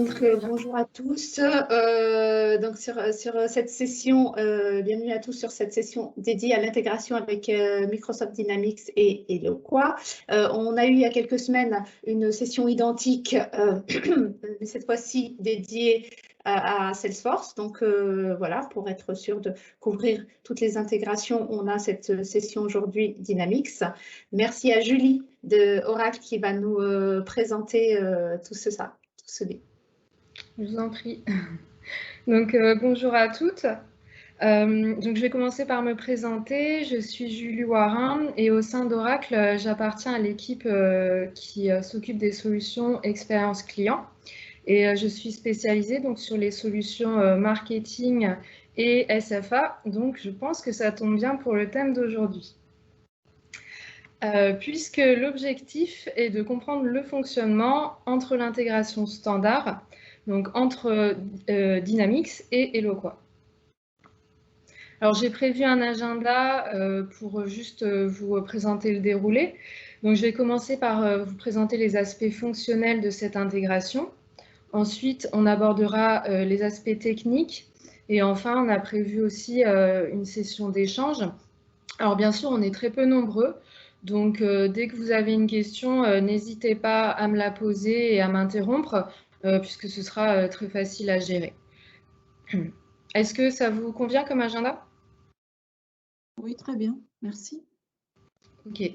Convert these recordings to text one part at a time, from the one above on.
Bonjour à tous. Donc sur cette session, bienvenue à tous sur cette session dédiée à l'intégration avec Microsoft Dynamics et Eloqua. On a eu il y a quelques semaines une session identique, mais cette fois-ci dédiée à Salesforce. Donc voilà, pour être sûr de couvrir toutes les intégrations, on a cette session aujourd'hui Dynamics. Merci à Julie de Oracle qui va nous présenter tout cela. Je vous en prie. Donc, bonjour à toutes. Donc, je vais commencer par me présenter. Je suis Julie Warin et au sein d'Oracle, j'appartiens à l'équipe qui s'occupe des solutions expérience client. Et je suis spécialisée donc, sur les solutions marketing et SFA. Donc, je pense que ça tombe bien pour le thème d'aujourd'hui. Puisque l'objectif est de comprendre le fonctionnement entre l'intégration standard, donc entre Dynamics et Eloqua. Alors j'ai prévu un agenda pour juste vous présenter le déroulé. Donc je vais commencer par vous présenter les aspects fonctionnels de cette intégration. Ensuite, on abordera les aspects techniques. Et enfin, on a prévu aussi une session d'échange. Alors bien sûr, on est très peu nombreux. Donc, dès que vous avez une question, n'hésitez pas à me la poser et à m'interrompre, puisque ce sera très facile à gérer. Est-ce que ça vous convient comme agenda? Oui, très bien. Merci. Ok.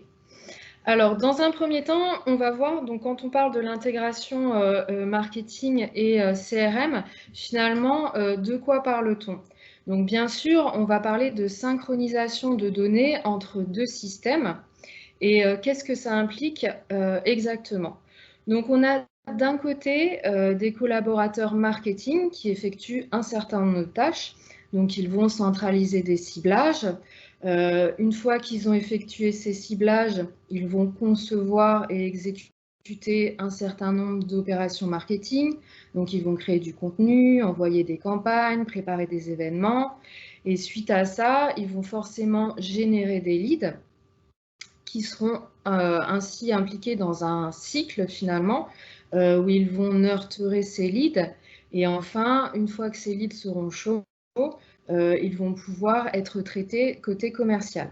Alors, dans un premier temps, on va voir, donc, quand on parle de l'intégration marketing et CRM, finalement, de quoi parle-t-on? Donc, bien sûr, on va parler de synchronisation de données entre deux systèmes. Et qu'est-ce que ça implique exactement? Donc, on a d'un côté des collaborateurs marketing qui effectuent un certain nombre de tâches. Donc, ils vont centraliser des ciblages. Une fois qu'ils ont effectué ces ciblages, ils vont concevoir et exécuter un certain nombre d'opérations marketing. Donc, ils vont créer du contenu, envoyer des campagnes, préparer des événements. Et suite à ça, ils vont forcément générer des leads qui seront ainsi impliqués dans un cycle finalement où ils vont nurturer ces leads et enfin, une fois que ces leads seront chauds, ils vont pouvoir être traités côté commercial.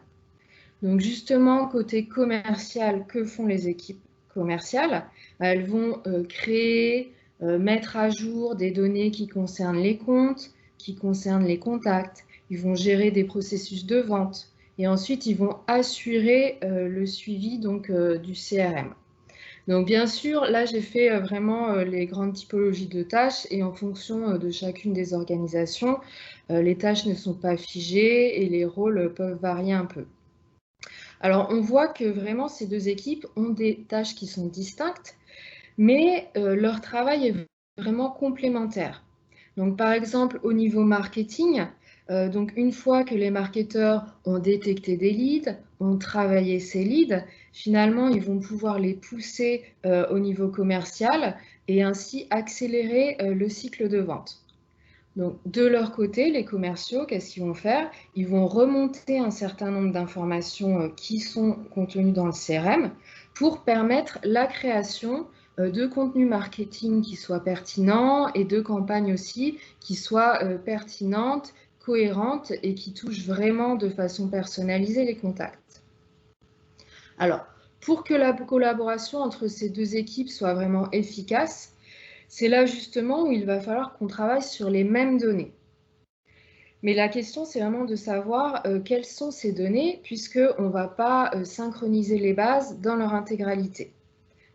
Donc justement, côté commercial, que font les équipes commerciales? Elles vont créer, mettre à jour des données qui concernent les comptes, qui concernent les contacts. Ils vont gérer des processus de vente. Et ensuite, ils vont assurer le suivi donc, du CRM. Donc bien sûr, là j'ai fait vraiment les grandes typologies de tâches et en fonction de chacune des organisations, les tâches ne sont pas figées et les rôles peuvent varier un peu. Alors on voit que vraiment ces deux équipes ont des tâches qui sont distinctes, mais leur travail est vraiment complémentaire. Donc par exemple au niveau marketing, donc une fois que les marketeurs ont détecté des leads, ont travaillé ces leads, finalement ils vont pouvoir les pousser au niveau commercial et ainsi accélérer le cycle de vente. Donc de leur côté, les commerciaux, qu'est-ce qu'ils vont faire? Ils vont remonter un certain nombre d'informations qui sont contenues dans le CRM pour permettre la création de contenus marketing qui soient pertinents et de campagnes aussi qui soient pertinentes, cohérentes et qui touchent vraiment de façon personnalisée les contacts. Alors, pour que la collaboration entre ces deux équipes soit vraiment efficace, c'est là justement où il va falloir qu'on travaille sur les mêmes données. Mais la question, c'est vraiment de savoir quelles sont ces données, puisqu'on ne va pas synchroniser les bases dans leur intégralité.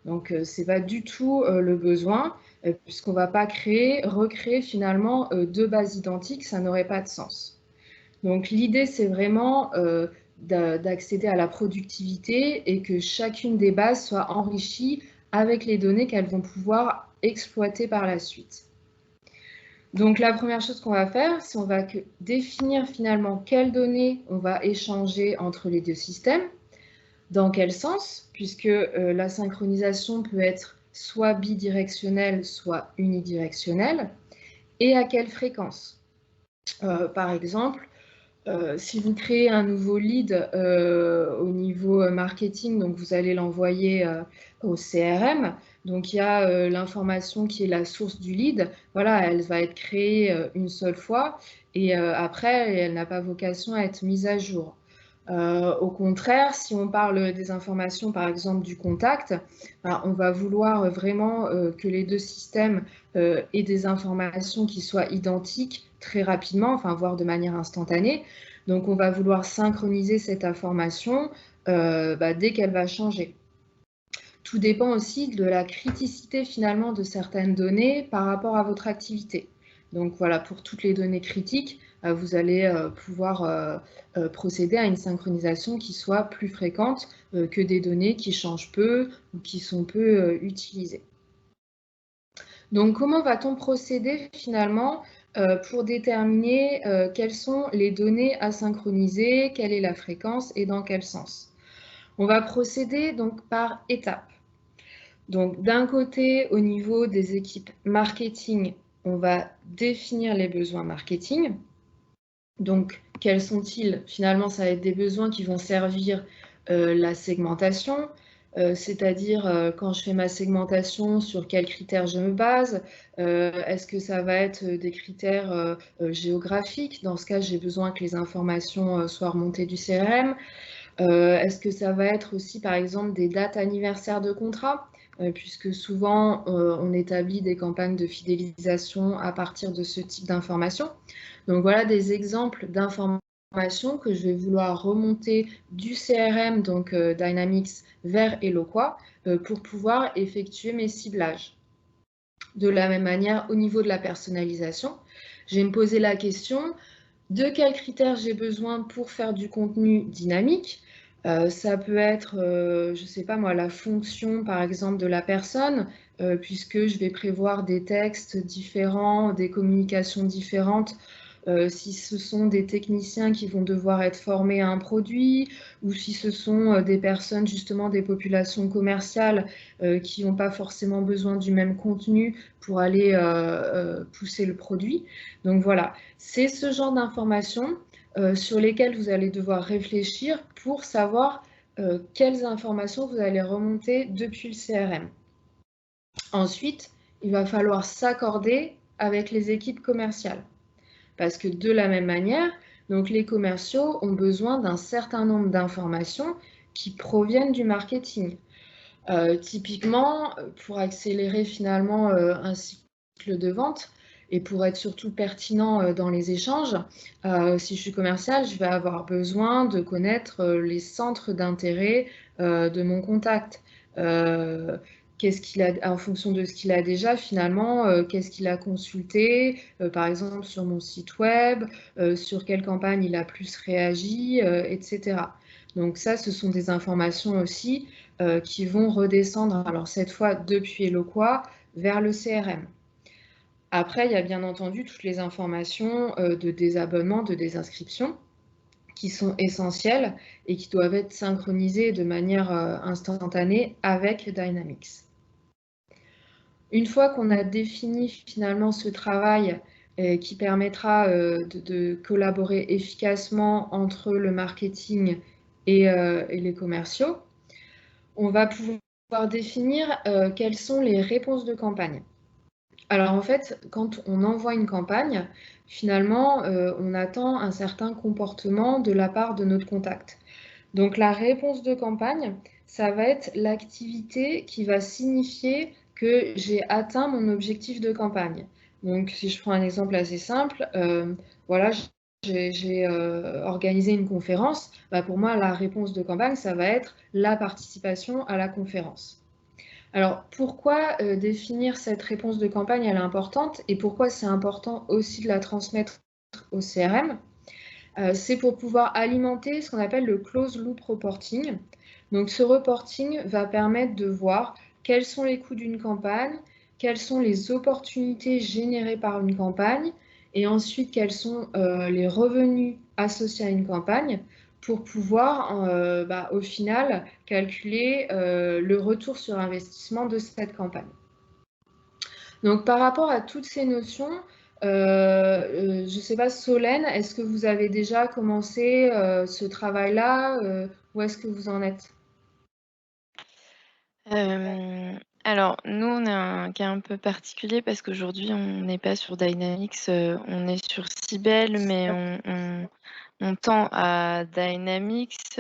Donc, ce n'est pas du tout le besoin, puisqu'on ne va pas recréer finalement deux bases identiques, ça n'aurait pas de sens. Donc, l'idée, c'est vraiment d'accéder à la productivité et que chacune des bases soit enrichie avec les données qu'elles vont pouvoir exploiter par la suite. Donc la première chose qu'on va faire, c'est on va définir finalement quelles données on va échanger entre les deux systèmes, dans quel sens, puisque la synchronisation peut être soit bidirectionnelle, soit unidirectionnelle, et à quelle fréquence. Par exemple, si vous créez un nouveau lead au niveau marketing, donc vous allez l'envoyer au CRM, Donc, il y a l'information qui est la source du lead. Voilà, elle va être créée une seule fois et après, elle n'a pas vocation à être mise à jour. Au contraire, si on parle des informations, par exemple, du contact, ben, on va vouloir vraiment que les deux systèmes aient des informations qui soient identiques très rapidement, enfin, voire de manière instantanée. Donc, on va vouloir synchroniser cette information dès qu'elle va changer. Tout dépend aussi de la criticité finalement de certaines données par rapport à votre activité. Donc voilà, pour toutes les données critiques, vous allez pouvoir procéder à une synchronisation qui soit plus fréquente que des données qui changent peu ou qui sont peu utilisées. Donc comment va-t-on procéder finalement pour déterminer quelles sont les données à synchroniser, quelle est la fréquence et dans quel sens? On va procéder donc par étapes. Donc, d'un côté, au niveau des équipes marketing, on va définir les besoins marketing. Donc, quels sont-ils? Finalement, ça va être des besoins qui vont servir la segmentation, c'est-à-dire quand je fais ma segmentation, sur quels critères je me base. Est-ce que ça va être des critères géographiques? Dans ce cas, j'ai besoin que les informations soient remontées du CRM. Est-ce que ça va être aussi, par exemple, des dates anniversaires de contrat? Puisque souvent, on établit des campagnes de fidélisation à partir de ce type d'informations. Donc voilà des exemples d'informations que je vais vouloir remonter du CRM, donc Dynamics, vers Eloqua, pour pouvoir effectuer mes ciblages. De la même manière, au niveau de la personnalisation, je vais me poser la question de quels critères j'ai besoin pour faire du contenu dynamique. Ça peut être, je ne sais pas moi, la fonction par exemple de la personne, puisque je vais prévoir des textes différents, des communications différentes. Si ce sont des techniciens qui vont devoir être formés à un produit, ou si ce sont des personnes, justement des populations commerciales qui n'ont pas forcément besoin du même contenu pour aller pousser le produit. Donc voilà, c'est ce genre d'informations sur lesquelles vous allez devoir réfléchir pour savoir quelles informations vous allez remonter depuis le CRM. Ensuite, il va falloir s'accorder avec les équipes commerciales. Parce que de la même manière, donc les commerciaux ont besoin d'un certain nombre d'informations qui proviennent du marketing. Typiquement, pour accélérer finalement un cycle de vente et pour être surtout pertinent dans les échanges, si je suis commercial, je vais avoir besoin de connaître les centres d'intérêt de mon contact. Qu'est-ce qu'il a, en fonction de ce qu'il a déjà finalement, qu'est-ce qu'il a consulté, par exemple sur mon site web, sur quelle campagne il a plus réagi, etc. Donc ça, ce sont des informations aussi qui vont redescendre, alors cette fois depuis Eloqua, vers le CRM. Après, il y a bien entendu toutes les informations de désabonnement, de désinscription, qui sont essentielles et qui doivent être synchronisées de manière instantanée avec Dynamics. Une fois qu'on a défini finalement ce travail qui permettra de collaborer efficacement entre le marketing et les commerciaux, on va pouvoir définir quelles sont les réponses de campagne. Alors en fait, quand on envoie une campagne, finalement, on attend un certain comportement de la part de notre contact. Donc la réponse de campagne, ça va être l'activité qui va signifier que j'ai atteint mon objectif de campagne. Donc si je prends un exemple assez simple, voilà, j'ai organisé une conférence. Pour moi, la réponse de campagne, ça va être la participation à la conférence. Alors, pourquoi définir cette réponse de campagne, elle est importante et pourquoi c'est important aussi de la transmettre au CRM? C'est pour pouvoir alimenter ce qu'on appelle le closed loop reporting. Donc, ce reporting va permettre de voir quels sont les coûts d'une campagne, quelles sont les opportunités générées par une campagne et ensuite quels sont les revenus associés à une campagne pour pouvoir au final calculer le retour sur investissement de cette campagne. Donc par rapport à toutes ces notions, je ne sais pas, Solène, est-ce que vous avez déjà commencé ce travail-là où est-ce que vous en êtes? Alors, nous, on a un cas un peu particulier parce qu'aujourd'hui, on n'est pas sur Dynamics, on est sur Siebel, mais on tend à Dynamics.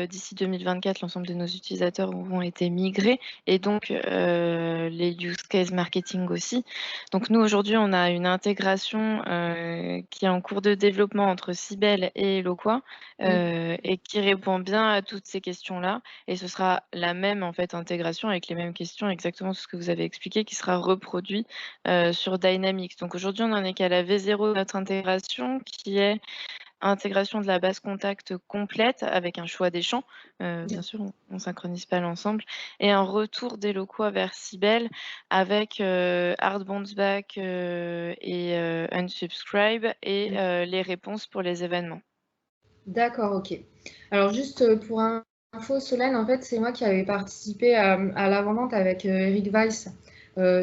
D'ici 2024, l'ensemble de nos utilisateurs auront été migrés et donc les use case marketing aussi. Donc nous, aujourd'hui, on a une intégration qui est en cours de développement entre Siebel et Eloqua et qui répond bien à toutes ces questions-là. Et ce sera la même en fait intégration avec les mêmes questions, exactement ce que vous avez expliqué, qui sera reproduit sur Dynamics. Donc aujourd'hui, on en est qu'à la V0 de notre intégration, qui est intégration de la base contact complète avec un choix des champs. Bien sûr, on ne synchronise pas l'ensemble. Et un retour des locaux vers Siebel avec hard bounce back et unsubscribe et les réponses pour les événements. D'accord, ok. Alors juste pour info, Solène, en fait, c'est moi qui avais participé à l'avant-vente avec Eric Weiss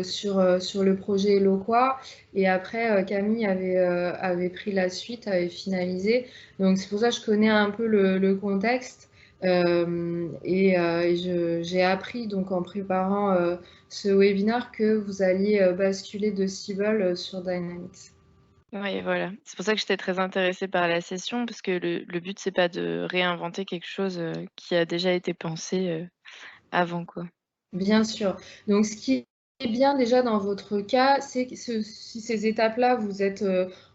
sur le projet Eloqua. Et après, Camille avait pris la suite, avait finalisé. Donc c'est pour ça que je connais un peu le contexte. J'ai appris donc en préparant ce webinaire que vous alliez basculer de Siebel sur Dynamics. Oui, voilà. C'est pour ça que j'étais très intéressée par la session, parce que le but, c'est pas de réinventer quelque chose qui a déjà été pensé avant, quoi. Bien sûr. Donc, ce qui est bien déjà dans votre cas, c'est que si ces étapes-là, vous êtes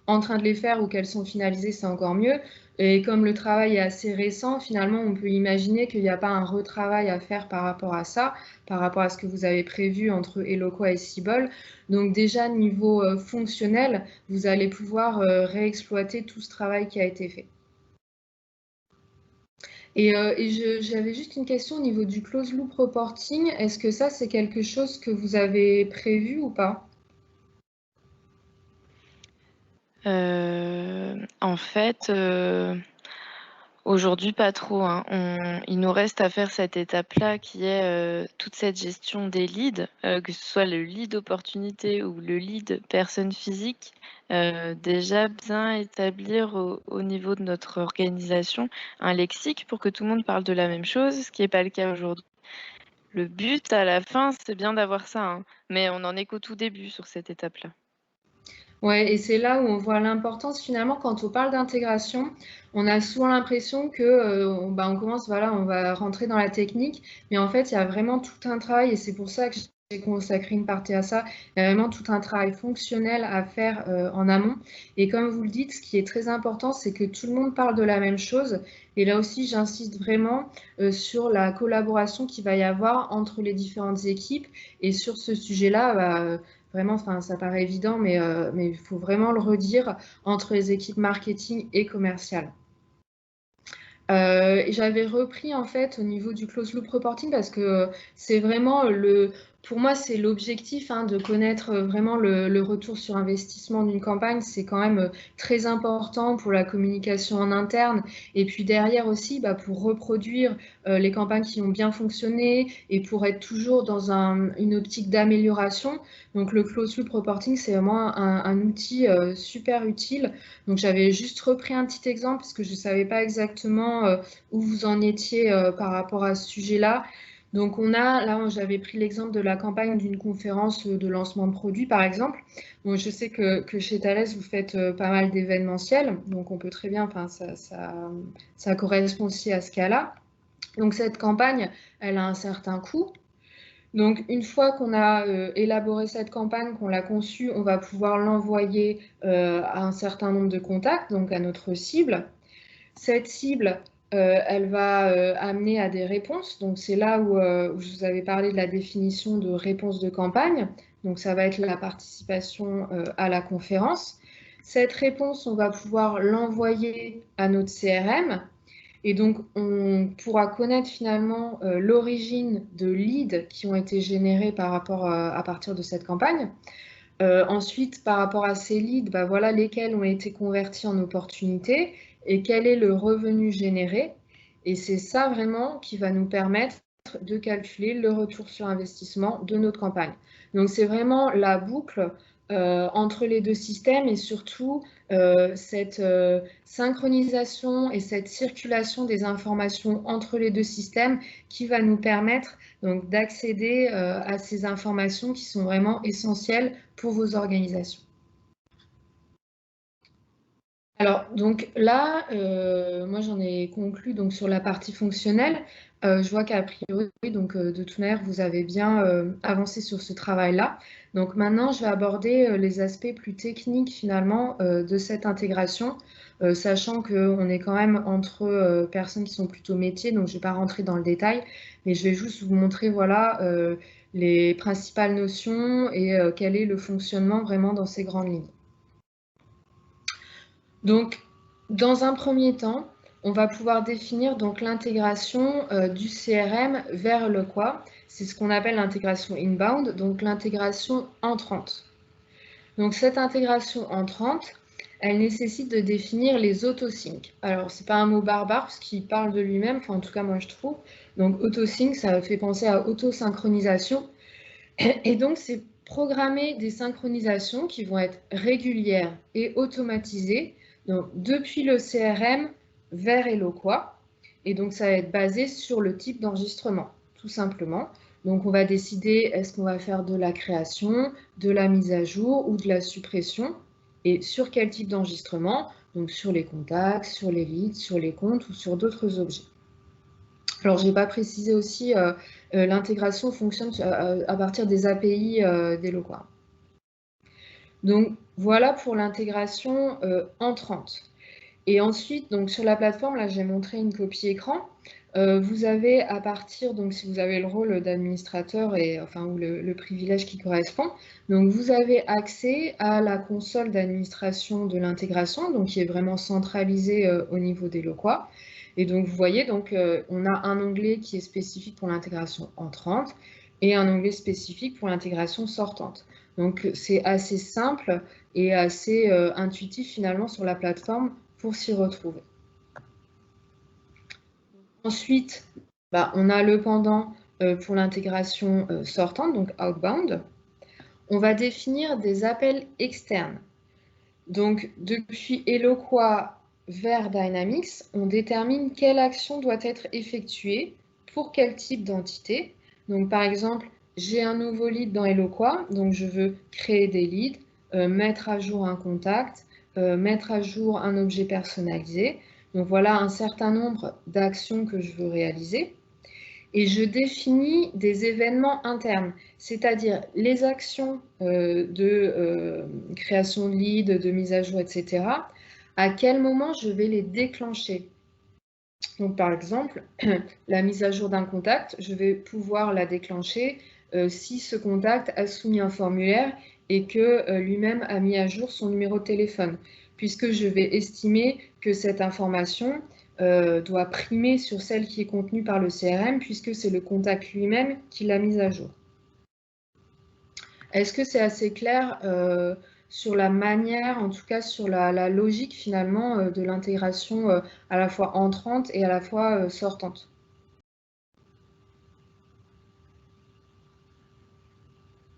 en train de les faire ou qu'elles sont finalisées, c'est encore mieux. Et comme le travail est assez récent, finalement, on peut imaginer qu'il n'y a pas un retravail à faire par rapport à ça, par rapport à ce que vous avez prévu entre Eloqua et Siebel. Donc déjà, niveau fonctionnel, vous allez pouvoir réexploiter tout ce travail qui a été fait. Et j'avais juste une question au niveau du close loop reporting. Est-ce que ça, c'est quelque chose que vous avez prévu ou pas? En fait, aujourd'hui, pas trop, hein. Il nous reste à faire cette étape-là qui est toute cette gestion des leads, que ce soit le lead opportunité ou le lead personne physique. Déjà bien établir au niveau de notre organisation un lexique pour que tout le monde parle de la même chose, ce qui n'est pas le cas aujourd'hui. Le but à la fin, c'est bien d'avoir ça, hein, mais on n'en est qu'au tout début sur cette étape-là. Ouais, et c'est là où on voit l'importance finalement quand on parle d'intégration, on a souvent l'impression que on commence, voilà, on va rentrer dans la technique, mais en fait, il y a vraiment tout un travail et c'est pour ça que j'ai consacré une partie à ça. Il y a vraiment tout un travail fonctionnel à faire en amont. Et comme vous le dites, ce qui est très important, c'est que tout le monde parle de la même chose. Et là aussi, j'insiste vraiment sur la collaboration qu'il va y avoir entre les différentes équipes. Et sur ce sujet-là, vraiment, enfin, ça paraît évident, mais il faut vraiment le redire entre les équipes marketing et commerciales. J'avais repris en fait au niveau du close loop reporting parce que c'est vraiment pour moi, c'est l'objectif de connaître vraiment le retour sur investissement d'une campagne. C'est quand même très important pour la communication en interne et puis derrière aussi pour reproduire les campagnes qui ont bien fonctionné et pour être toujours dans une optique d'amélioration. Donc le close loop reporting, c'est vraiment un outil super utile. Donc j'avais juste repris un petit exemple parce que je ne savais pas exactement où vous en étiez par rapport à ce sujet-là. Donc là, j'avais pris l'exemple de la campagne d'une conférence de lancement de produits, par exemple. Donc, je sais que chez Thales, vous faites pas mal d'événementiels, donc on peut très bien, enfin, ça correspond aussi à ce cas-là. Donc cette campagne, elle a un certain coût. Donc, une fois qu'on a élaboré cette campagne, qu'on l'a conçue, on va pouvoir l'envoyer à un certain nombre de contacts, donc à notre cible. Cette cible, elle va amener à des réponses. Donc, c'est là où je vous avais parlé de la définition de réponse de campagne. Donc, ça va être la participation à la conférence. Cette réponse, on va pouvoir l'envoyer à notre CRM. Et donc, on pourra connaître finalement l'origine de leads qui ont été générés à partir de cette campagne. Ensuite, par rapport à ces leads, voilà lesquels ont été convertis en opportunités et quel est le revenu généré. Et c'est ça vraiment qui va nous permettre de calculer le retour sur investissement de notre campagne. Donc, c'est vraiment la boucle entre les deux systèmes et surtout cette synchronisation et cette circulation des informations entre les deux systèmes qui va nous permettre donc d'accéder à ces informations qui sont vraiment essentielles pour vos organisations. Alors, donc là, moi j'en ai conclu donc, sur la partie fonctionnelle. Je vois qu'a priori, donc, de toute manière, vous avez bien avancé sur ce travail-là. Donc maintenant, je vais aborder les aspects plus techniques finalement de cette intégration, sachant qu'on est quand même entre personnes qui sont plutôt métiers, donc je ne vais pas rentrer dans le détail, mais je vais juste vous montrer voilà, les principales notions et quel est le fonctionnement vraiment dans ces grandes lignes. Donc, dans un premier temps, on va pouvoir définir donc l'intégration du CRM vers le quoi. C'est ce qu'on appelle l'intégration inbound, donc l'intégration entrante. Donc, cette intégration entrante, elle nécessite de définir les autosyncs. Alors, ce n'est pas un mot barbare parce qu'il parle de lui-même, enfin en tout cas moi je trouve. Donc, autosync, ça fait penser à autosynchronisation. Et donc, c'est programmer des synchronisations qui vont être régulières et automatisées donc, depuis le CRM vers Eloqua. Et donc, ça va être basé sur le type d'enregistrement, tout simplement. Donc, on va décider est-ce qu'on va faire de la création, de la mise à jour ou de la suppression et sur quel type d'enregistrement, donc sur les contacts, sur les leads, sur les comptes ou sur d'autres objets. Alors, je n'ai pas précisé aussi, l'intégration fonctionne à partir des API d'Eloqua. Donc, voilà pour l'intégration entrante. Et ensuite, donc, sur la plateforme, là, j'ai montré une copie écran. Vous avez à partir, donc si vous avez le rôle d'administrateur et enfin ou le privilège qui correspond, donc vous avez accès à la console d'administration de l'intégration, donc qui est vraiment centralisée au niveau d'Eloqua. Et donc vous voyez, donc on a un onglet qui est spécifique pour l'intégration entrante et un onglet spécifique pour l'intégration sortante. Donc c'est assez simple et assez intuitif finalement sur la plateforme pour s'y retrouver. Ensuite, on a le pendant pour l'intégration sortante, donc outbound. On va définir des appels externes. Donc, depuis Eloqua vers Dynamics, on détermine quelle action doit être effectuée pour quel type d'entité. Donc, par exemple, j'ai un nouveau lead dans Eloqua, donc je veux créer des leads, mettre à jour un contact, mettre à jour un objet personnalisé. Donc voilà un certain nombre d'actions que je veux réaliser. Et je définis des événements internes, c'est-à-dire les actions de création de lead, de mise à jour, etc. À quel moment je vais les déclencher. Donc par exemple, la mise à jour d'un contact, je vais pouvoir la déclencher si ce contact a soumis un formulaire et que lui-même a mis à jour son numéro de téléphone, puisque je vais estimer que cette information doit primer sur celle qui est contenue par le CRM, puisque c'est le contact lui-même qui l'a mise à jour. Est-ce que c'est assez clair sur la manière, en tout cas sur la logique finalement de l'intégration à la fois entrante et à la fois sortante?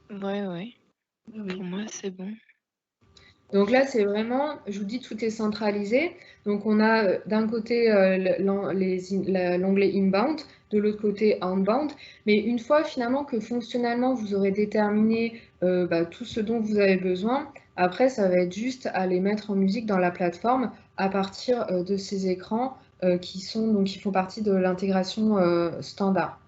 Oui. Pour moi, c'est bon. Donc là, c'est vraiment, je vous dis, tout est centralisé. Donc on a d'un côté l'onglet inbound, de l'autre côté outbound. Mais une fois finalement que fonctionnellement, vous aurez déterminé tout ce dont vous avez besoin, après, ça va être juste à les mettre en musique dans la plateforme à partir de ces écrans qui font partie de l'intégration standard.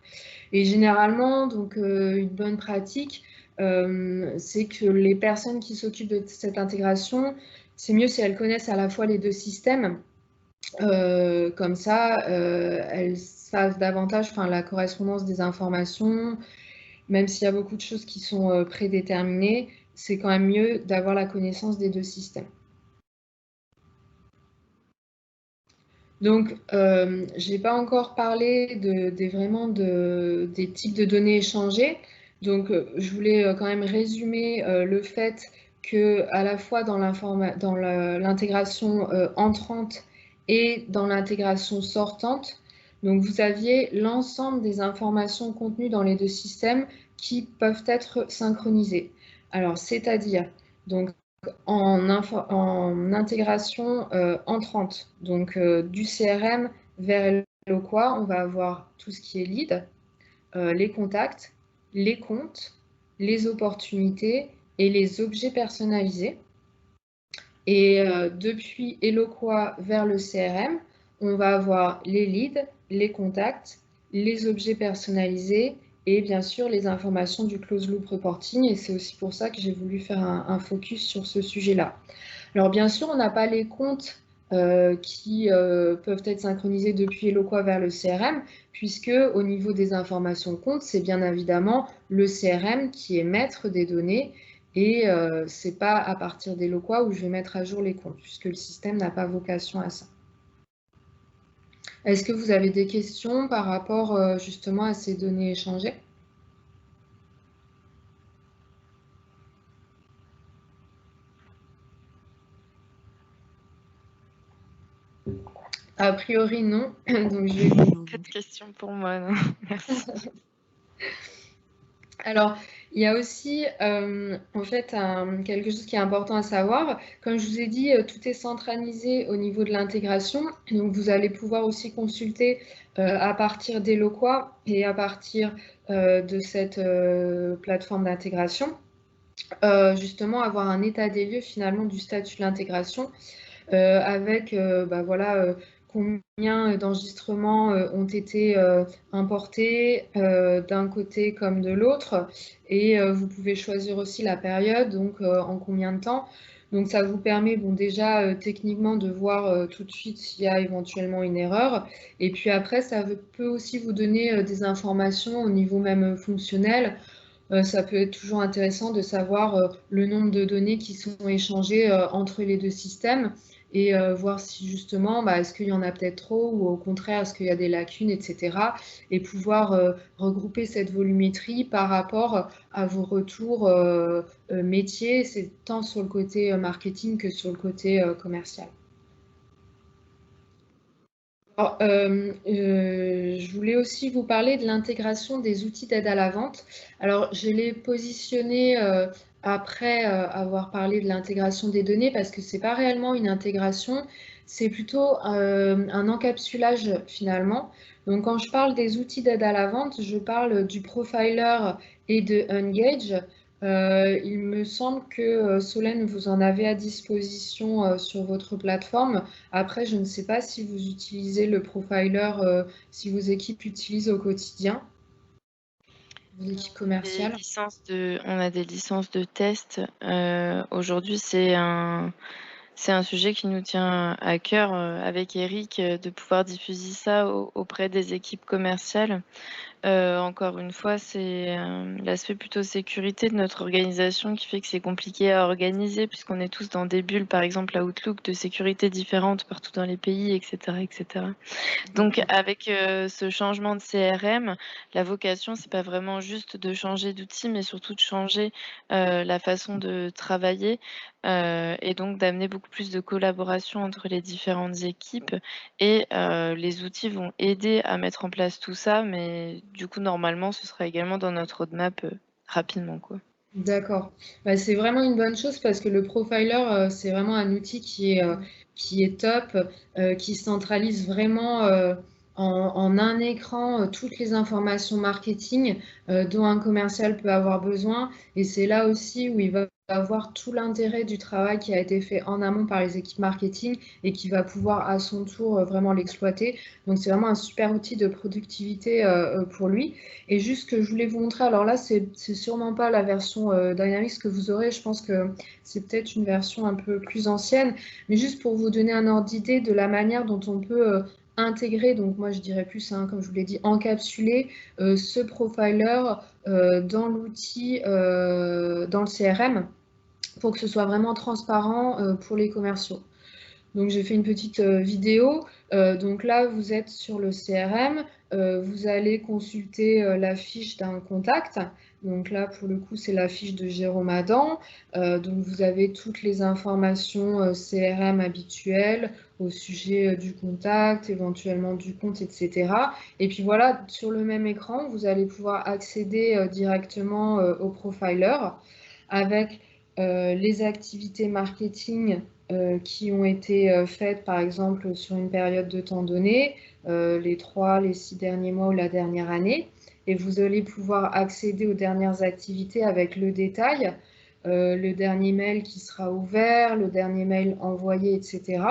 Et généralement, donc une bonne pratique, c'est que les personnes qui s'occupent de cette intégration, c'est mieux si elles connaissent à la fois les deux systèmes. Comme ça, elles savent davantage la correspondance des informations. Même s'il y a beaucoup de choses qui sont prédéterminées, c'est quand même mieux d'avoir la connaissance des deux systèmes. Donc, je n'ai pas encore parlé des types de données échangées. Donc, je voulais quand même résumer le fait que à la fois dans l'intégration entrante et dans l'intégration sortante, donc vous aviez l'ensemble des informations contenues dans les deux systèmes qui peuvent être synchronisées. Alors, c'est-à-dire donc en intégration entrante, donc du CRM vers Eloqua, on va avoir tout ce qui est lead, les contacts, les comptes, les opportunités et les objets personnalisés. Et depuis Eloqua vers le CRM, on va avoir les leads, les contacts, les objets personnalisés et bien sûr les informations du closed loop reporting. Et c'est aussi pour ça que j'ai voulu faire un focus sur ce sujet-là. Alors bien sûr, on n'a pas les comptes qui peuvent être synchronisés depuis Eloqua vers le CRM, puisque au niveau des informations comptes, c'est bien évidemment le CRM qui est maître des données. Et ce n'est pas à partir d'Eloqua où je vais mettre à jour les comptes, puisque le système n'a pas vocation à ça. Est-ce que vous avez des questions par rapport justement à ces données échangées? A priori, non. Donc, je vais... Pas de questions pour moi, non. Merci. Alors, il y a aussi en fait quelque chose qui est important à savoir. Comme je vous ai dit, tout est centralisé au niveau de l'intégration. Donc, vous allez pouvoir aussi consulter à partir d'Eloqua et à partir de cette plateforme d'intégration, justement avoir un état des lieux finalement du statut de l'intégration avec voilà, combien d'enregistrements ont été importés d'un côté comme de l'autre. Et vous pouvez choisir aussi la période, donc en combien de temps. Donc ça vous permet bon, déjà techniquement de voir tout de suite s'il y a éventuellement une erreur. Et puis après, ça peut aussi vous donner des informations au niveau même fonctionnel. Ça peut être toujours intéressant de savoir le nombre de données qui sont échangées entre les deux systèmes et voir si justement, est-ce qu'il y en a peut-être trop ou au contraire, est-ce qu'il y a des lacunes, etc. Et pouvoir regrouper cette volumétrie par rapport à vos retours métiers, c'est tant sur le côté marketing que sur le côté commercial. Alors, je voulais aussi vous parler de l'intégration des outils d'aide à la vente. Alors, je l'ai positionné après avoir parlé de l'intégration des données parce que ce n'est pas réellement une intégration, c'est plutôt un encapsulage finalement. Donc, quand je parle des outils d'aide à la vente, je parle du profiler et de Engage. Il me semble que Solène, vous en avez à disposition sur votre plateforme. Après, je ne sais pas si vous utilisez le profiler, si vos équipes utilisent au quotidien, vos équipes commerciales. On a des licences de test. Aujourd'hui, c'est un sujet qui nous tient à cœur avec Eric de pouvoir diffuser ça auprès des équipes commerciales. Encore une fois, c'est l'aspect plutôt sécurité de notre organisation qui fait que c'est compliqué à organiser puisqu'on est tous dans des bulles, par exemple à Outlook, de sécurité différentes partout dans les pays, etc. etc. Donc avec ce changement de CRM, la vocation, c'est pas vraiment juste de changer d'outil, mais surtout de changer la façon de travailler et donc d'amener beaucoup plus de collaboration entre les différentes équipes. Et les outils vont aider à mettre en place tout ça, mais du coup, normalement, ce sera également dans notre roadmap rapidement, quoi. D'accord. C'est vraiment une bonne chose parce que le profiler, c'est vraiment un outil qui est top, qui centralise vraiment en un écran toutes les informations marketing dont un commercial peut avoir besoin. Et c'est là aussi où il va avoir tout l'intérêt du travail qui a été fait en amont par les équipes marketing et qui va pouvoir à son tour vraiment l'exploiter. Donc c'est vraiment un super outil de productivité pour lui. Et juste que je voulais vous montrer, alors là c'est sûrement pas la version Dynamics que vous aurez, je pense que c'est peut-être une version un peu plus ancienne, mais juste pour vous donner un ordre d'idée de la manière dont on peut intégrer, donc moi je dirais plus, comme je vous l'ai dit, encapsuler ce profiler dans l'outil, dans le CRM, pour que ce soit vraiment transparent pour les commerciaux. Donc j'ai fait une petite vidéo. Donc là, vous êtes sur le CRM. Vous allez consulter la fiche d'un contact. Donc là, pour le coup, c'est la fiche de Jérôme Adam. Donc vous avez toutes les informations CRM habituelles au sujet du contact, éventuellement du compte, etc. Et puis voilà, sur le même écran, vous allez pouvoir accéder directement au profiler avec les activités marketing qui ont été faites, par exemple, sur une période de temps donnée, les 3, les 6 derniers mois ou la dernière année. Et vous allez pouvoir accéder aux dernières activités avec le détail, le dernier mail qui sera ouvert, le dernier mail envoyé, etc.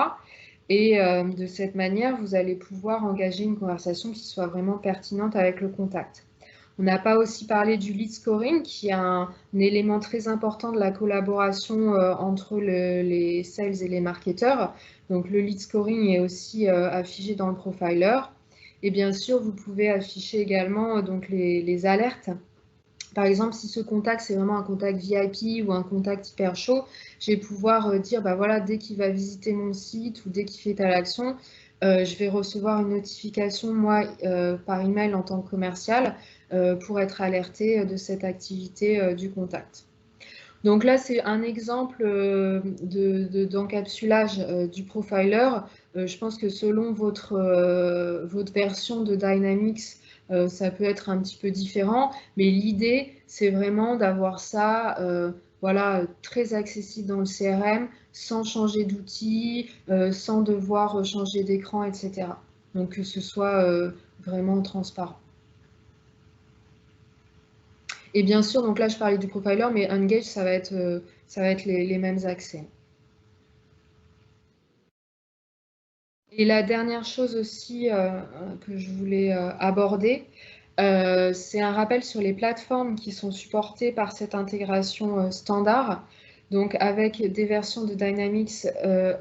Et de cette manière, vous allez pouvoir engager une conversation qui soit vraiment pertinente avec le contact. On n'a pas aussi parlé du lead scoring, qui est un élément très important de la collaboration entre les sales et les marketeurs. Donc, le lead scoring est aussi affiché dans le profiler. Et bien sûr, vous pouvez afficher également donc les alertes. Par exemple, si ce contact, c'est vraiment un contact VIP ou un contact hyper chaud, je vais pouvoir dire, bah voilà, dès qu'il va visiter mon site ou dès qu'il fait telle action, je vais recevoir une notification, moi, par email en tant que commercial, pour être alerté de cette activité du contact. Donc là, c'est un exemple d'encapsulage du profiler. Je pense que selon votre version de Dynamics, ça peut être un petit peu différent, mais l'idée, c'est vraiment d'avoir ça voilà, très accessible dans le CRM, sans changer d'outil, sans devoir changer d'écran, etc. Donc que ce soit vraiment transparent. Et bien sûr, donc là, je parlais du profiler, mais Engage, ça va être les mêmes accès. Et la dernière chose aussi que je voulais aborder, c'est un rappel sur les plateformes qui sont supportées par cette intégration standard, donc avec des versions de Dynamics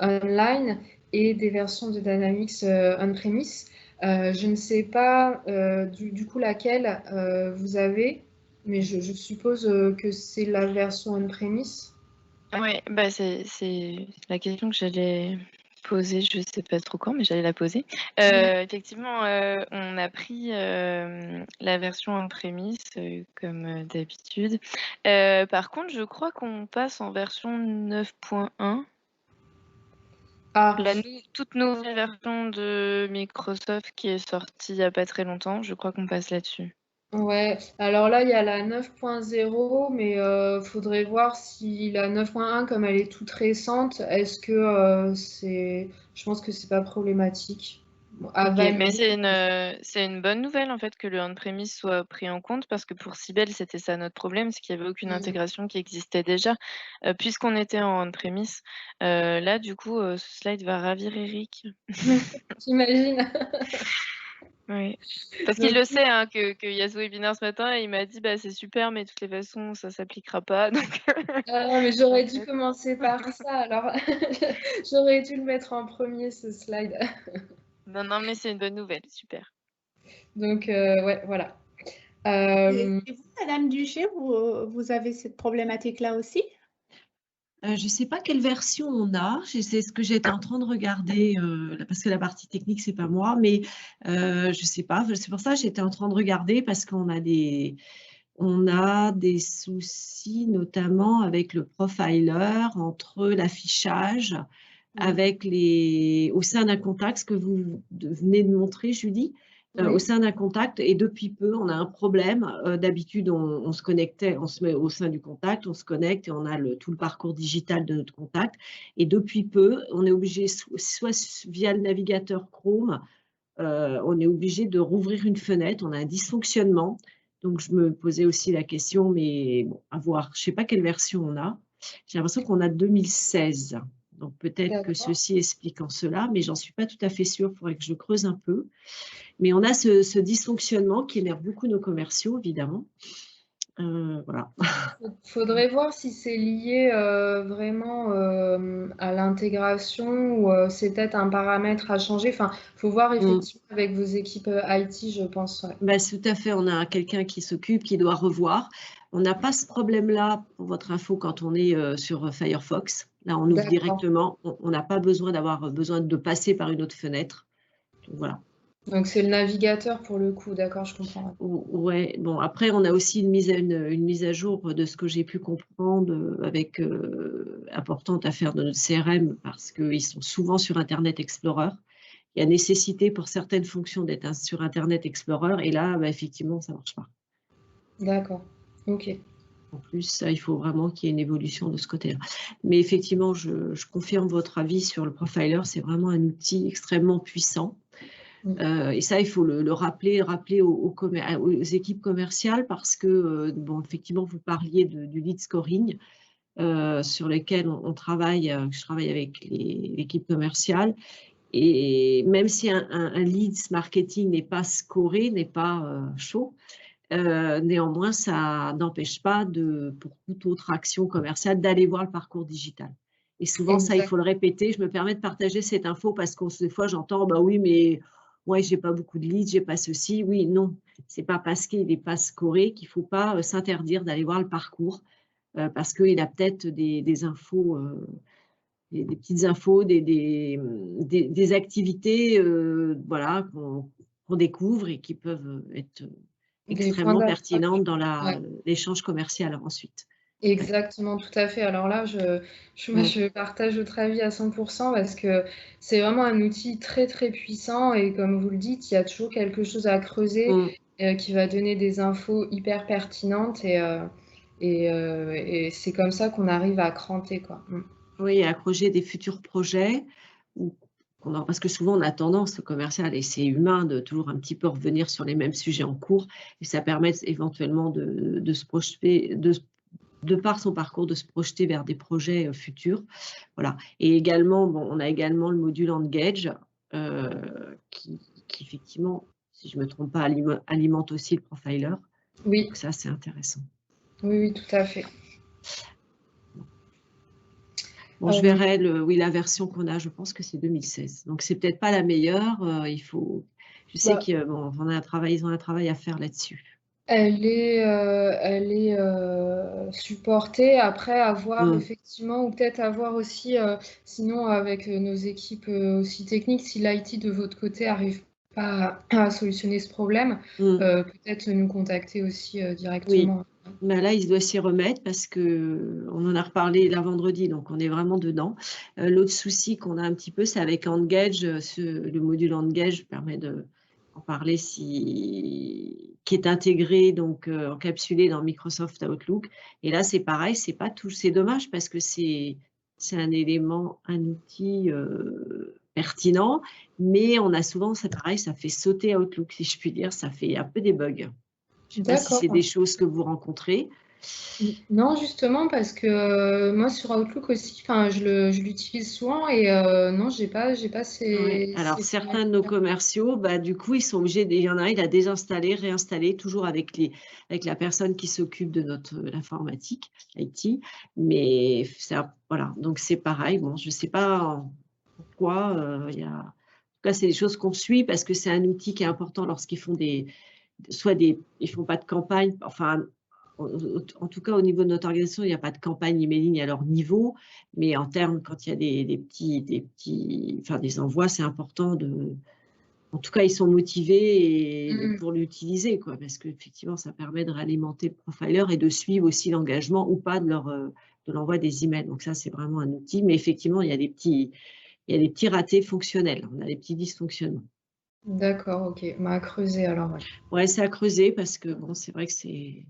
online et des versions de Dynamics on-premise. Je ne sais pas du coup laquelle vous avez, mais je suppose que c'est la version on-premise. Oui, bah c'est la question que j'allais poser, je ne sais pas trop quand, mais j'allais la poser. Effectivement, on a pris la version on-premise comme d'habitude. Par contre, je crois qu'on passe en version 9.1. Ah, La toute nouvelle version de Microsoft qui est sortie il n'y a pas très longtemps, je crois qu'on passe là-dessus. ouais, alors là, il y a la 9.0, mais faudrait voir si la 9.1, comme elle est toute récente, est-ce que je pense que c'est pas problématique. À Ok, valider. mais c'est une bonne nouvelle en fait que le on-premise soit pris en compte parce que pour Sibel, c'était ça notre problème, c'est qu'il n'y avait aucune intégration qui existait déjà. Puisqu'on était en on-premise, là du coup, ce slide va ravir Eric. J'imagine. Oui. Parce qu'il le sait hein, qu'il y a ce webinaire ce matin et il m'a dit bah, c'est super, mais de toutes les façons, ça ne s'appliquera pas. Donc... Ah, mais j'aurais dû commencer par ça, alors j'aurais dû le mettre en premier, ce slide. Non, non, mais c'est une bonne nouvelle, super. Donc, ouais, voilà. Et vous, Madame Duché, vous avez cette problématique-là aussi? Je ne sais pas quelle version on a, c'est ce que j'étais en train de regarder, parce que la partie technique, c'est pas moi, mais je ne sais pas, c'est pour ça que j'étais en train de regarder parce qu'on a des soucis notamment avec le profiler, entre l'affichage, avec au sein d'un contact, ce que vous venez de montrer, Julie, au sein d'un contact, et depuis peu, on a un problème. D'habitude, on se connectait, on se met au sein du contact, on se connecte et on a tout le parcours digital de notre contact. Et depuis peu, on est obligé, soit via le navigateur Chrome, on est obligé de rouvrir une fenêtre, on a un dysfonctionnement. Donc, je me posais aussi la question, mais bon, à voir. Je ne sais pas quelle version on a. J'ai l'impression qu'on a 2016. Donc, peut-être que ceci explique en cela, mais j'en suis pas tout à fait sûre. Il faudrait que je creuse un peu. Mais on a ce dysfonctionnement qui énerve beaucoup nos commerciaux, évidemment. Voilà. Faudrait voir si c'est lié vraiment à l'intégration ou c'est peut-être un paramètre à changer. Enfin, il faut voir effectivement avec vos équipes IT, je pense. Ouais. Bah, tout à fait, on a quelqu'un qui s'occupe, qui doit revoir. On n'a pas ce problème-là, pour votre info, quand on est sur Firefox. Là, on ouvre directement. On n'a pas besoin de passer par une autre fenêtre. Donc, voilà. Donc, c'est le navigateur pour le coup, d'accord, je comprends. Ouais, bon, après, on a aussi une mise à jour de ce que j'ai pu comprendre avec importante à faire de notre CRM parce qu'ils sont souvent sur Internet Explorer. Il y a nécessité pour certaines fonctions d'être sur Internet Explorer et là, bah, effectivement, ça ne marche pas. D'accord, ok. En plus, ça, il faut vraiment qu'il y ait une évolution de ce côté-là. Mais effectivement, je confirme votre avis sur le profiler. C'est vraiment un outil extrêmement puissant. Et ça, il faut le rappeler aux équipes commerciales parce que, bon, effectivement, vous parliez du lead scoring sur lequel on travaille. Je travaille avec l'équipe commerciale. Et même si un leads marketing n'est pas scoré, n'est pas chaud, néanmoins, ça n'empêche pas, pour toute autre action commerciale, d'aller voir le parcours digital. Et souvent, ça, il faut le répéter. Je me permets de partager cette info parce que des fois, j'entends, bah oui, mais ouais, j'ai pas beaucoup de leads, j'ai pas ceci. Oui, non, c'est pas parce qu'il n'est pas scoré qu'il faut pas s'interdire d'aller voir le parcours parce qu'il a peut-être des infos, des petites infos, des activités, voilà, qu'on découvre et qui peuvent être extrêmement pertinente dans l'échange commercial ensuite. Exactement, tout à fait. Alors là, je partage votre avis à 100% parce que c'est vraiment un outil très, très puissant et comme vous le dites, il y a toujours quelque chose à creuser qui va donner des infos hyper pertinentes et c'est comme ça qu'on arrive à cranter, quoi. Oui, à accrocher des futurs projets parce que souvent on a tendance, le commercial, et c'est humain, de toujours un petit peu revenir sur les mêmes sujets en cours et ça permet éventuellement de se projeter, de par son parcours, de se projeter vers des projets futurs. Voilà. Et également, bon, on a également le module Engage qui effectivement, si je ne me trompe pas, alimente aussi le profiler. Oui. Donc ça, c'est intéressant. Oui, oui, tout à fait. Bon, je verrai la version qu'on a, je pense que c'est 2016. Donc, c'est peut-être pas la meilleure. Je sais qu'ils ont un travail à faire là-dessus. Elle est supportée. Après, à voir effectivement, ou peut-être à voir aussi, sinon avec nos équipes aussi techniques, si l'IT de votre côté n'arrive pas à solutionner ce problème, peut-être nous contacter aussi directement. Oui. Ben là, il doit s'y remettre parce qu'on en a reparlé là vendredi, donc on est vraiment dedans. L'autre souci qu'on a un petit peu, c'est avec Engage, le module Engage permet d'en parler, qui est intégré, donc encapsulé dans Microsoft Outlook. Et là, c'est pareil, c'est pas tout, c'est dommage parce que c'est un élément, un outil pertinent, mais on a souvent, c'est pareil, ça fait sauter Outlook, si je puis dire, ça fait un peu des bugs. Je ne sais pas si c'est des choses que vous rencontrez. Non, justement, parce que moi, sur Outlook aussi, je l'utilise souvent et non, j'ai pas ces... Alors, certains de nos commerciaux, du coup, ils sont obligés, il y en a un, il a désinstallé, réinstallé, toujours avec la personne qui s'occupe de l'informatique, IT, mais ça, voilà, donc c'est pareil. Bon, je ne sais pas pourquoi, en tout cas, c'est des choses qu'on suit parce que c'est un outil qui est important lorsqu'ils font ils font pas de campagne, enfin, en tout cas, au niveau de notre organisation, il n'y a pas de campagne emailing à leur niveau, mais en termes, quand il y a des envois, c'est important en tout cas, ils sont motivés pour l'utiliser, quoi, parce qu'effectivement, ça permet de réalimenter le profiler et de suivre aussi l'engagement ou pas de l'envoi des emails. Donc ça, c'est vraiment un outil, mais effectivement, il y a des petits ratés fonctionnels, on a des petits dysfonctionnements. D'accord, ok. À creuser alors. Ouais, c'est à creuser parce que bon, c'est vrai que c'est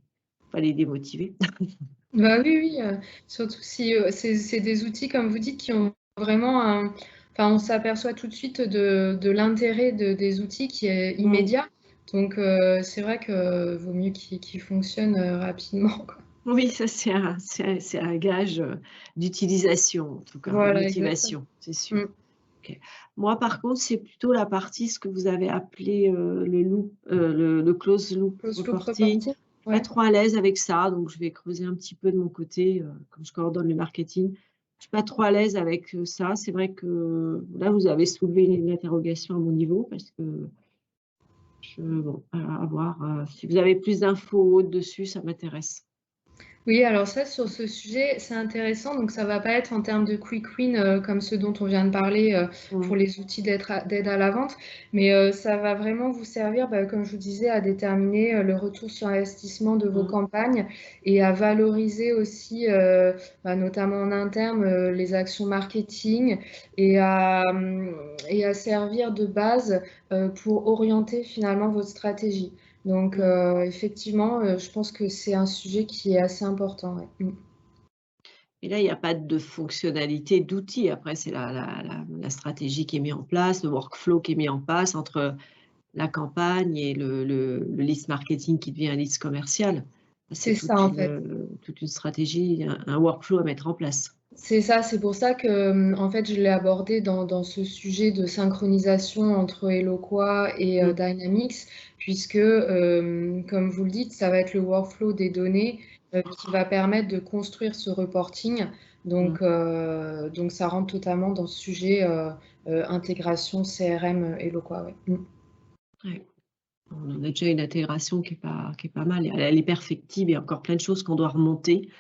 pas les démotiver. Oui, surtout si c'est des outils, comme vous dites, qui ont vraiment on s'aperçoit tout de suite de l'intérêt des outils qui est immédiat. Donc, c'est vrai que vaut mieux qu'ils fonctionnent rapidement, quoi. Oui, ça c'est un gage d'utilisation, en tout cas, de motivation, c'est sûr. Okay. Moi, par contre, c'est plutôt la partie, ce que vous avez appelé le close loop reporting. Je ne suis pas trop à l'aise avec ça, donc je vais creuser un petit peu de mon côté, comme je coordonne le marketing. Je ne suis pas trop à l'aise avec ça. C'est vrai que là, vous avez soulevé une interrogation à mon niveau, parce que à voir. Si vous avez plus d'infos dessus, ça m'intéresse. Oui, alors ça, sur ce sujet, c'est intéressant. Donc, ça ne va pas être en termes de quick win comme ceux dont on vient de parler pour les outils d'aide à la vente, mais ça va vraiment vous servir, comme je vous disais, à déterminer le retour sur investissement de vos campagnes et à valoriser aussi, notamment en interne, les actions marketing et à servir de base pour orienter finalement votre stratégie. Donc, effectivement, je pense que c'est un sujet qui est assez important. Ouais. Et là, il n'y a pas de fonctionnalité d'outils. Après, c'est la stratégie qui est mise en place, le workflow qui est mis en place entre la campagne et le list marketing qui devient un list commercial. C'est ça, en fait. Toute une stratégie, un workflow à mettre en place. C'est ça, c'est pour ça que en fait, je l'ai abordé dans ce sujet de synchronisation entre Eloqua et Dynamics, puisque, comme vous le dites, ça va être le workflow des données qui va permettre de construire ce reporting. Donc, ça rentre totalement dans ce sujet intégration CRM Eloqua. Ouais. Ouais. On a déjà une intégration qui est pas mal. Elle est perfectible. Il y a encore plein de choses qu'on doit remonter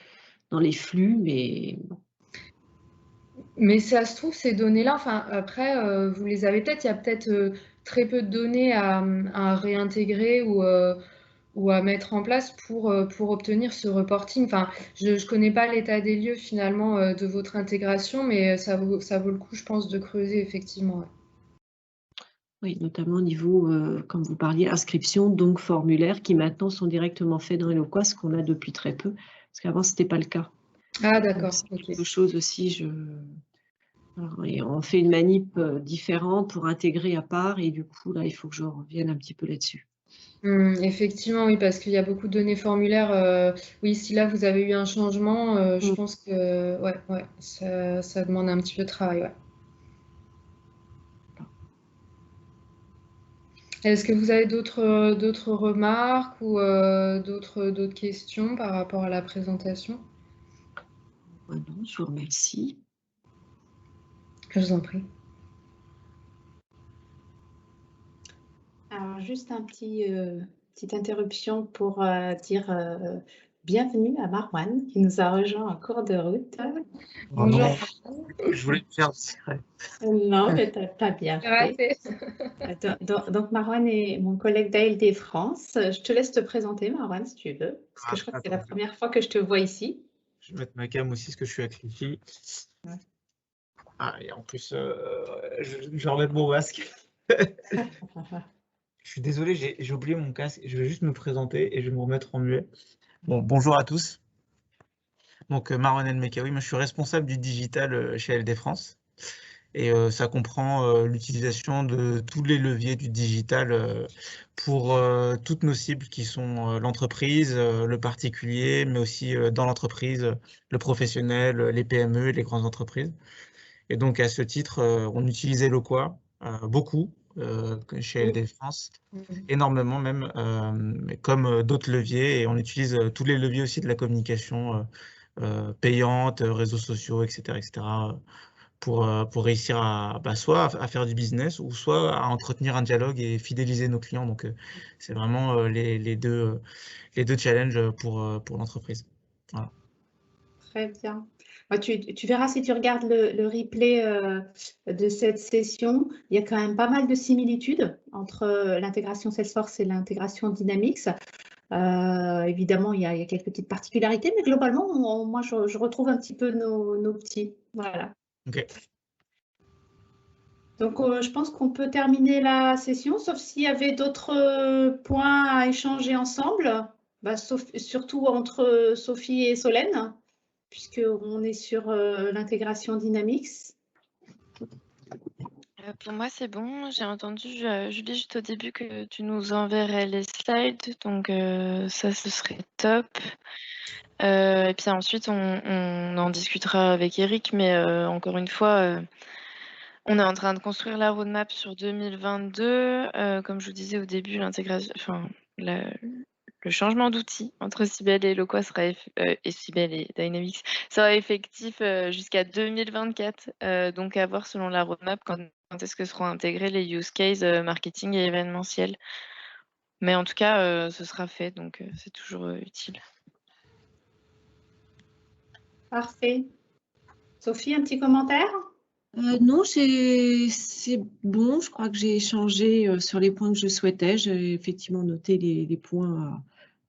dans les flux, mais bon. Mais ça se trouve, ces données-là, enfin, après, vous les avez peut-être, il y a peut-être très peu de données à réintégrer ou à mettre en place pour obtenir ce reporting. Enfin, je ne connais pas l'état des lieux finalement de votre intégration, mais ça vaut le coup, je pense, de creuser effectivement. Ouais. Oui, notamment au niveau, comme vous parliez, inscription, donc formulaires qui maintenant sont directement faits dans Eloqua, ce qu'on a depuis très peu, parce qu'avant, ce n'était pas le cas. Ah, d'accord. C'est quelque chose aussi, et on fait une manip différente pour intégrer à part, et du coup, là, il faut que je revienne un petit peu là-dessus. Effectivement, oui, parce qu'il y a beaucoup de données formulaires. Oui, si là, vous avez eu un changement, je pense que ouais, ça demande un petit peu de travail. Ouais. Est-ce que vous avez d'autres remarques ou d'autres questions par rapport à la présentation? Non, je vous remercie. Je vous en prie. Alors, juste petite interruption pour dire bienvenue à Marwan qui nous a rejoint en cours de route. Bonjour. Je voulais me faire discret. Non, mais t'as pas bien fait. Donc, Marwan est mon collègue d'ALD France. Je te laisse te présenter, Marwan, si tu veux, parce que je crois que c'est la première fois que je te vois ici. Je vais mettre ma cam aussi, parce que je suis à Clichy. Ouais. Ah, et en plus, je vais remettre mon masque. Je suis désolé, j'ai oublié mon casque. Je vais juste me présenter et je vais me remettre en muet. Bon, bonjour à tous. Donc, Marwan El Mekawi, moi je suis responsable du digital chez LD France. Et ça comprend l'utilisation de tous les leviers du digital pour toutes nos cibles qui sont l'entreprise, le particulier, mais aussi dans l'entreprise, le professionnel, les PME et les grandes entreprises. Et donc à ce titre, on utilise Eloqua beaucoup chez LD France, énormément même, comme d'autres leviers, et on utilise tous les leviers aussi de la communication payante, réseaux sociaux, etc., pour réussir à soit à faire du business ou soit à entretenir un dialogue et fidéliser nos clients. Donc, c'est vraiment les deux challenges pour l'entreprise. Voilà. Très bien. Tu verras si tu regardes le replay de cette session, il y a quand même pas mal de similitudes entre l'intégration Salesforce et l'intégration Dynamics. Évidemment, il y a quelques petites particularités, mais globalement, moi, je retrouve un petit peu nos petits. Voilà. OK. Donc, je pense qu'on peut terminer la session, sauf s'il y avait d'autres points à échanger ensemble, surtout entre Sophie et Solène, puisqu'on est sur l'intégration Dynamics. Pour moi, c'est bon. J'ai entendu, Julie, juste au début que tu nous enverrais les slides, donc ça, ce serait top. Et puis ensuite, on en discutera avec Eric, mais encore une fois, on est en train de construire la roadmap sur 2022. Comme je vous disais au début, l'intégration, enfin, le changement d'outil entre Cybele et Eloqua sera et Cybele et Dynamics sera effectif jusqu'à 2024. Donc à voir selon la roadmap quand est-ce que seront intégrés les use cases marketing et événementiels. Mais en tout cas, ce sera fait, donc c'est toujours utile. Parfait. Sophie, un petit commentaire? Non, c'est bon. Je crois que j'ai échangé sur les points que je souhaitais. J'ai effectivement noté les points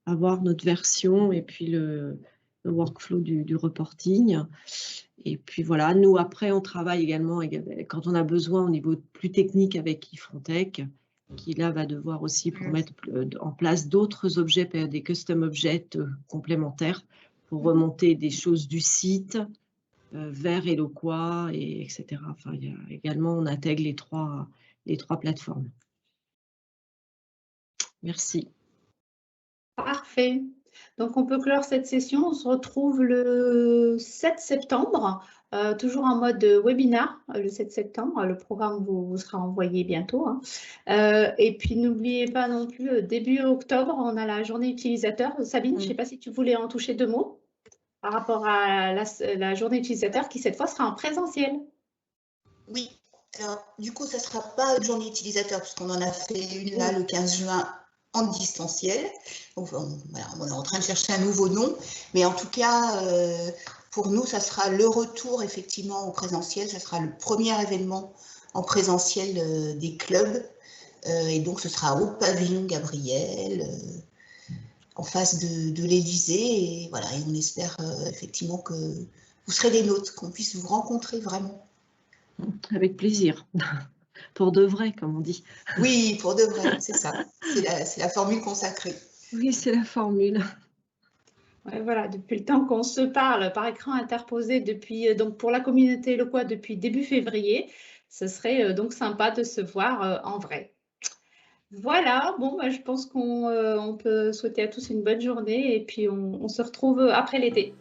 à voir, notre version et puis le workflow du reporting. Et puis voilà, nous après, on travaille également quand on a besoin au niveau plus technique avec Ifrontech qui là va devoir aussi pour mettre en place d'autres objets, des custom objects complémentaires pour remonter des choses du site vers Eloqua, et etc. Enfin, il y a également, on intègre les trois plateformes. Merci. Parfait. Donc, on peut clore cette session. On se retrouve le 7 septembre, toujours en mode webinar, le 7 septembre. Le programme vous sera envoyé bientôt, hein. Et puis, n'oubliez pas non plus, début octobre, on a la journée utilisateur. Sabine, je ne sais pas si tu voulais en toucher 2 mots par rapport à la journée utilisateur qui, cette fois, sera en présentiel. Oui. Alors, du coup, ça ne sera pas une journée utilisateur puisqu'on en a fait une là, le 15 juin, en distanciel. Donc, voilà, on est en train de chercher un nouveau nom, mais en tout cas, pour nous, ça sera le retour effectivement au présentiel. Ça sera le premier événement en présentiel des clubs, et donc ce sera au pavillon Gabriel, en face de l'Élysée, et voilà. Et on espère effectivement que vous serez des nôtres, qu'on puisse vous rencontrer vraiment. Avec plaisir. Pour de vrai, comme on dit. Oui, pour de vrai, c'est ça. C'est la formule consacrée. Oui, c'est la formule. Ouais, voilà, depuis le temps qu'on se parle par écran interposé depuis, donc pour la communauté Eloqua depuis début février, ce serait donc sympa de se voir en vrai. Voilà, bon, bah, je pense qu'on peut souhaiter à tous une bonne journée et puis on se retrouve après l'été.